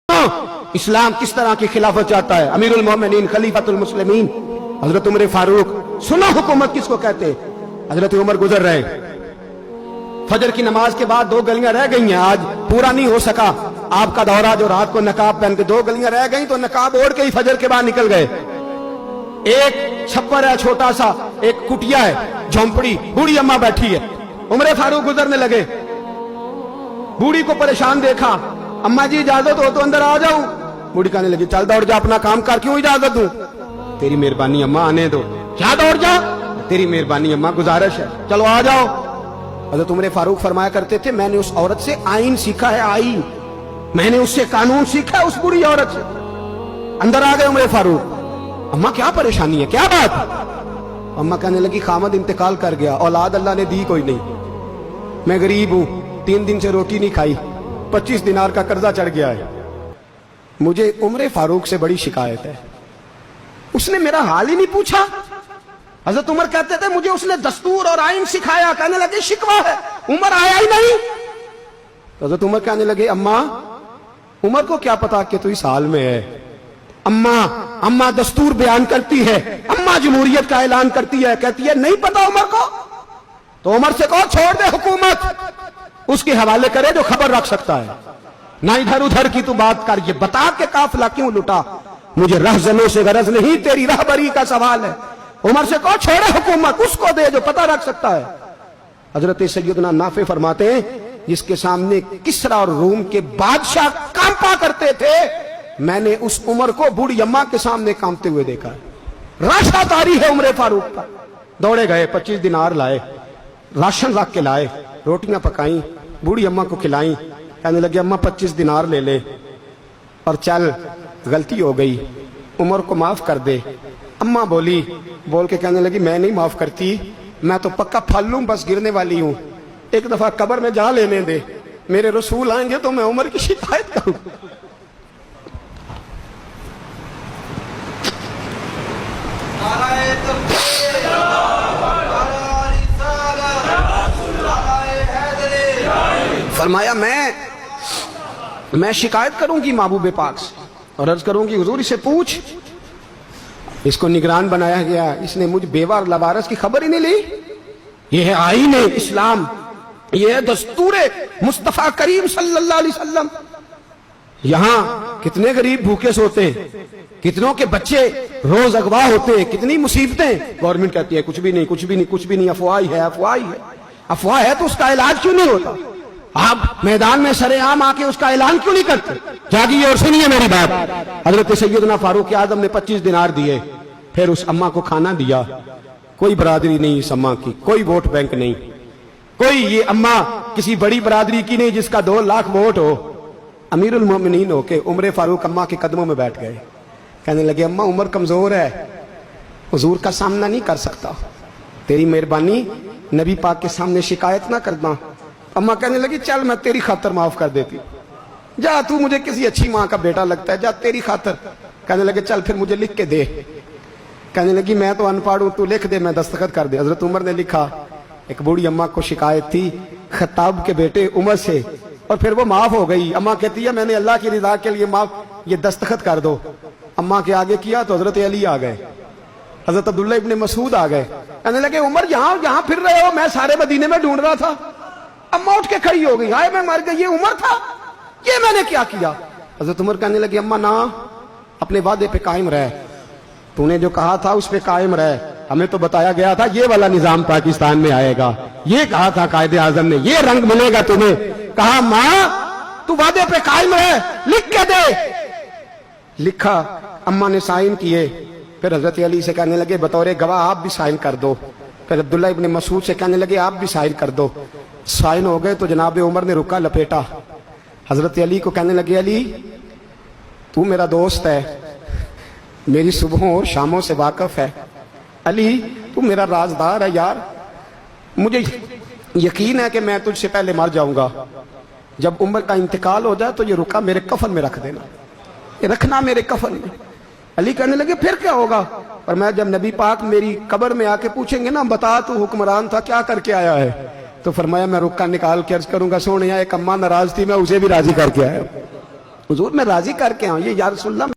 اسلام کس طرح کی خلافت چاہتا ہے؟ امیر المومنین خلیفۃ المسلمین حضرت عمر فاروق. سنو حکومت کس کو کہتے؟ حضرت عمر گزر رہے، فجر کی نماز کے بعد 2 گلیاں رہ گئی ہیں، آج پورا نہیں ہو سکا آپ کا دورہ جو رات کو نقاب پہن کے 2 گلیاں رہ گئی تو نقاب اوڑھ کے ہی فجر کے بعد نکل گئے. ایک چھپر ہے چھوٹا سا، ایک کٹیا ہے جھونپڑی، بوڑھی اماں بیٹھی ہے. عمر فاروق گزرنے لگے، بوڑھی کو پریشان دیکھا، اماں جی اجازت ہو تو اندر آ جاؤں؟ بوڑھی کہنے لگی چل دوڑ جا، اپنا کام کر، کیوں اجازت دوں؟ تیری مہربانی اماں آنے دو. کیا دوڑ جا؟ تیری مہربانی اماں گزارش ہے، چلو آ جاؤ. حضرت عمر فاروق فرمایا کرتے تھے میں نے اس عورت سے آئین سیکھا ہے، آئین، میں نے اس سے قانون سیکھا ہے، اس بوڑھی عورت سے. اندر آ گئے عمر فاروق. اماں کیا پریشانی ہے، کیا بات؟ اماں کہنے لگی خامد انتقال کر گیا، اولاد اللہ نے دی کوئی نہیں، میں غریب ہوں، 3 دن سے روٹی نہیں کھائی، 25 دینار کا قرضہ چڑھ گیا ہے، مجھے عمر فاروق سے بڑی شکایت ہے، اس نے میرا حال ہی نہیں پوچھا. حضرت عمر کہتے تھے مجھے اس نے دستور اور آئین سکھایا. کہنے لگے شکوہ ہے، عمر آیا ہی نہیں. حضرت عمر کہنے لگے اماں، عمر کو کیا پتا کہ تو اس حال میں ہے. اماں دستور بیان کرتی ہے، اماں جمہوریت کا اعلان کرتی ہے، کہتی ہے نہیں پتا عمر کو. تو عمر سے کہو چھوڑ دے حکومت، اس کے حوالے کرے جو خبر رکھ سکتا ہے، نہ ادھر ادھر کی تو بات کر. یہ بتا کہ قافلہ کیوں لٹا، مجھے رہزنوں سے غرض نہیں، تیری رہبری کا سوال ہے. عمر سے کہو چھوڑے حکومت، اس کو دے جو پتہ رکھ سکتا ہے. حضرت سیدنا نافع فرماتے ہیں جس کے سامنے کسریٰ اور روم کے بادشاہ کانپا کرتے تھے، میں نے اس عمر کو بوڑھی اماں کے سامنے کانپتے ہوئے دیکھا ہے. راشا طاری ہے عمر فاروق کا. دوڑے گئے، 25 دینار لائے، راشن رکھ کے لائے، روٹیاں پکائیں، بوڑھی اماں کو کھلائیں. کہنے لگے اماں 25 دینار لے لے اور چل، غلطی ہو گئی، عمر کو معاف کر دے. اماں بول کے کہنے لگی میں نہیں معاف کرتی، میں تو پکا پھل لوں، بس گرنے والی ہوں، ایک دفعہ قبر میں جا لینے دے، میرے رسول آئیں گے تو میں عمر کی شکایت کروں. فرمایا میں شکایت کروں گی محبوب پاک سے اور عرض کروں گی حضور اسے پوچھ، اس کو نگران بنایا گیا، اس نے مجھ بیوہ اور لوارث کی خبر ہی نہیں لی. یہ ہے آئین اسلام، یہ ہے دستور مصطفیٰ کریم صلی اللہ علیہ وسلم. یہاں کتنے غریب بھوکے سوتے ہیں، کتنوں کے بچے روز اغوا ہوتے ہیں، کتنی مصیبتیں. گورنمنٹ کہتی ہے کچھ بھی نہیں، کچھ بھی نہیں، کچھ بھی نہیں، افواہ ہے، افواہ ہے. افواہ ہے تو اس کا علاج کیوں نہیں ہوتا؟ آپ میدان میں سرے عام آ کے اس کا اعلان کیوں نہیں کرتے؟ جاگیے اور سنیے میری بات. حضرت سیدنا فاروق اعظم نے 25 دینار دیے، پھر اس اماں کو کھانا دیا. کوئی برادری نہیں اس اماں کی، کوئی ووٹ بینک نہیں، کوئی یہ اماں کسی بڑی برادری کی نہیں جس کا 2 لاکھ ووٹ ہو. امیر المومنین ہو کے عمر فاروق اماں کے قدموں میں بیٹھ گئے. کہنے لگے اماں عمر کمزور ہے، حضور کا سامنا نہیں کر سکتا، تیری مہربانی نبی پاک کے سامنے شکایت نہ کرنا. اماں کہنے لگی چل میں تیری خاطر معاف کر دیتی، جا تو مجھے کسی اچھی ماں کا بیٹا لگتا ہے، جا تیری خاطر. کہنے لگے چل پھر مجھے لکھ کے دے. کہنے لگی میں تو ان پڑھ ہوں، تو لکھ دے میں دستخط کر دے. حضرت عمر نے لکھا. ایک بوڑھی اماں کو شکایت تھی خطاب کے بیٹے عمر سے، اور پھر وہ معاف ہو گئی. اماں کہتی ہے میں نے اللہ کی رضا کے لیے معاف، یہ دستخط کر دو. اماں کے آگے کیا تو حضرت علی آ گئے، حضرت عبداللہ ابن مسعود آ گئے. کہنے لگے عمر یہاں پھر رہے ہو، میں سارے مدینے میں ڈھونڈ رہا تھا. اماں اٹھ کے کھڑی ہو گئی، ہائے میں مر گئی، یہ عمر تھا، یہ میں نے کیا کیا؟ حضرت عمر کہنے لگے اماں نہ، اپنے وعدے پہ قائم رہ، تو نے جو کہا تھا اس پہ قائم رہ. ہمیں تو بتایا گیا تھا یہ والا نظام پاکستان میں آئے گا، یہ کہا تھا قائد اعظم نے، یہ رنگ ملے گا تمہیں. کہا ماں تو وعدے پہ قائم رہ، لکھ کے دے. لکھا، اماں نے سائن کیے. پھر حضرت علی سے کہنے لگے بطور گواہ آپ بھی سائن کر دو. پھر عبداللہ ابن مسعود سے کہنے لگے آپ بھی سائن کر دو. سائن ہو گئے تو جناب عمر نے رکا لپیٹا. حضرت علی کو کہنے لگے علی تو میرا دوست ہے، میری صبحوں اور شاموں سے واقف ہے، علی تو میرا رازدار ہے یار، مجھے یقین ہے کہ میں تجھ سے پہلے مر جاؤں گا، جب عمر کا انتقال ہو جائے تو یہ رکا میرے کفن میں رکھ دینا، یہ رکھنا میرے کفن میں. علی کہنے لگے پھر کیا ہوگا؟ اور میں جب نبی پاک میری قبر میں آ کے پوچھیں گے نا بتا تو حکمران تھا کیا کر کے آیا ہے، تو فرمایا میں رکا نکال کے عرض کروں گا سونے ایک اماں ناراض تھی میں اسے بھی راضی کر کے آیا. حضور میں راضی کر کے آؤں، یہ یا رسول اللہ